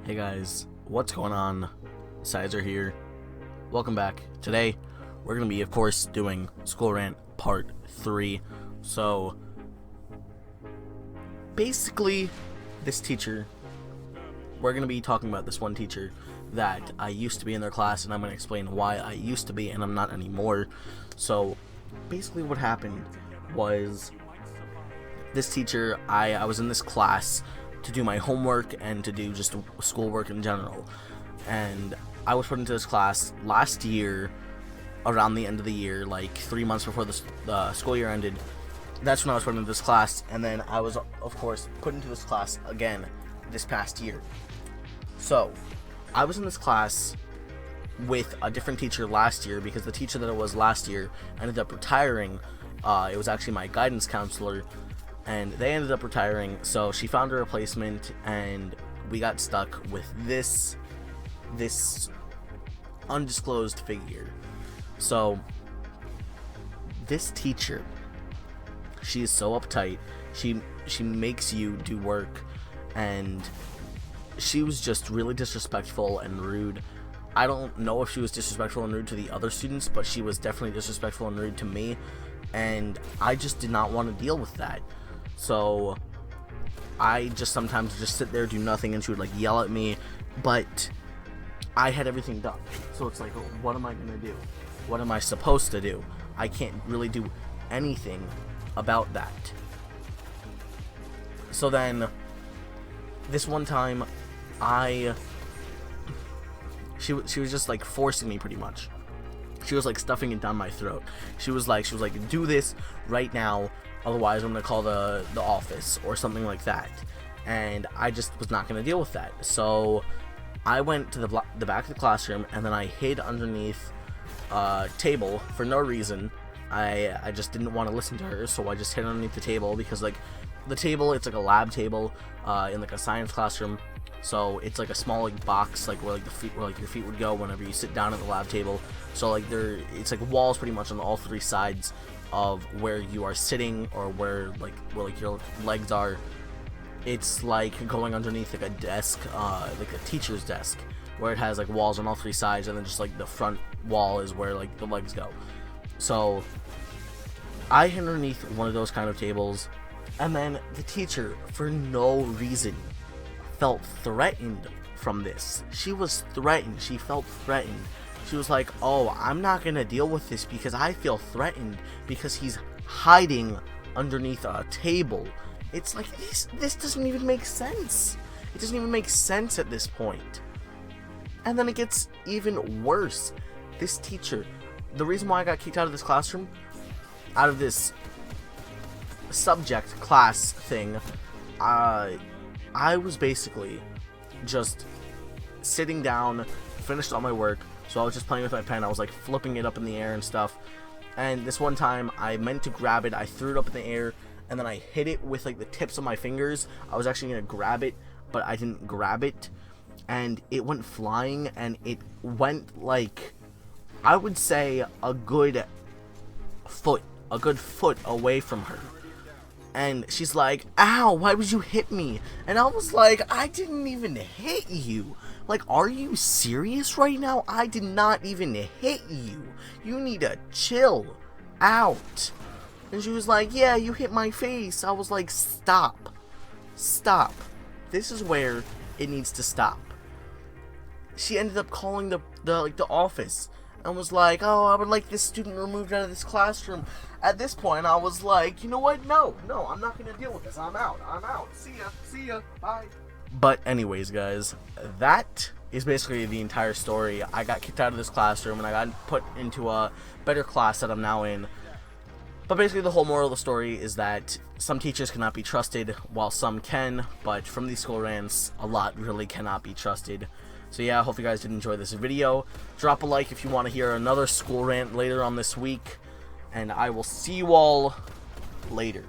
Hey guys, what's going on? Sizer here. Welcome back. Today, we're going to be, of course, doing School Rant Part 3. So, basically, this teacher, we're going to be talking about this one teacher that I used to be in their class, and I'm going to explain why I used to be and I'm not anymore. So, basically what happened was, this teacher, I was in this class to do my homework and to do just schoolwork in general, and I was put into this class last year around the end of the year, like 3 months before the school year ended. That's when I was put into this class, and then I was of course put into this class again this past year. So I was in this class with a different teacher last year because the teacher that I was last year ended up retiring. It was actually my guidance counselor, and they ended up retiring, so she found a replacement, and we got stuck with this undisclosed figure. So this teacher, she is so uptight. She makes you do work, and she was just really disrespectful and rude. I don't know if she was disrespectful and rude to the other students, but she was definitely disrespectful and rude to me, and I just did not want to deal with that. So I just sometimes just sit there, do nothing, and she would like yell at me, but I had everything done. So it's like, what am I gonna do? What am I supposed to do? I can't really do anything about that. So then this one time she was just like forcing me pretty much. She was like stuffing it down my throat. She was like, do this right now, otherwise I'm gonna call the office or something like that. And I just was not gonna deal with that. So I went to the back of the classroom, and then I hid underneath a table for no reason. I just didn't want to listen to her, so I just hid underneath the table because like the table, it's like a lab table in like a science classroom. So it's like a small like box, like where your feet would go whenever you sit down at the lab table. So like it's like walls pretty much on all three sides of where you are sitting, or where your legs are. It's like going underneath like a desk, like a teacher's desk, where it has like walls on all three sides, and then just like the front wall is where like the legs go. So I hid underneath one of those kind of tables, and then the teacher, for no reason, felt threatened from this. She was threatened. She felt threatened. She was like, oh, I'm not gonna deal with this because I feel threatened because he's hiding underneath a table. It's like, this doesn't even make sense. It doesn't even make sense at this point. And then it gets even worse. This teacher, the reason why I got kicked out of this classroom, out of this subject class thing, I was basically just sitting down, finished all my work, so I was just playing with my pen. I was like flipping it up in the air and stuff, and this one time I meant to grab it. I threw it up in the air, and then I hit it with like the tips of my fingers. I was actually gonna grab it, but I didn't grab it, and it went flying, and it went like, I would say a good foot away from her. And she's like, ow, why would you hit me? And I was like, I didn't even hit you. Like, are you serious right now? I did not even hit you. You need to chill out. And she was like, yeah, you hit my face. I was like, stop. Stop. This is where it needs to stop. She ended up calling the office and was like, oh, I would like this student removed out of this classroom. At this point, I was like, you know what? No, I'm not going to deal with this. I'm out. See ya, bye. But anyways, guys, that is basically the entire story. I got kicked out of this classroom, and I got put into a better class that I'm now in. But basically, the whole moral of the story is that some teachers cannot be trusted, while some can. But from these school rants, a lot really cannot be trusted. So yeah, I hope you guys did enjoy this video. Drop a like if you want to hear another school rant later on this week. And I will see you all later.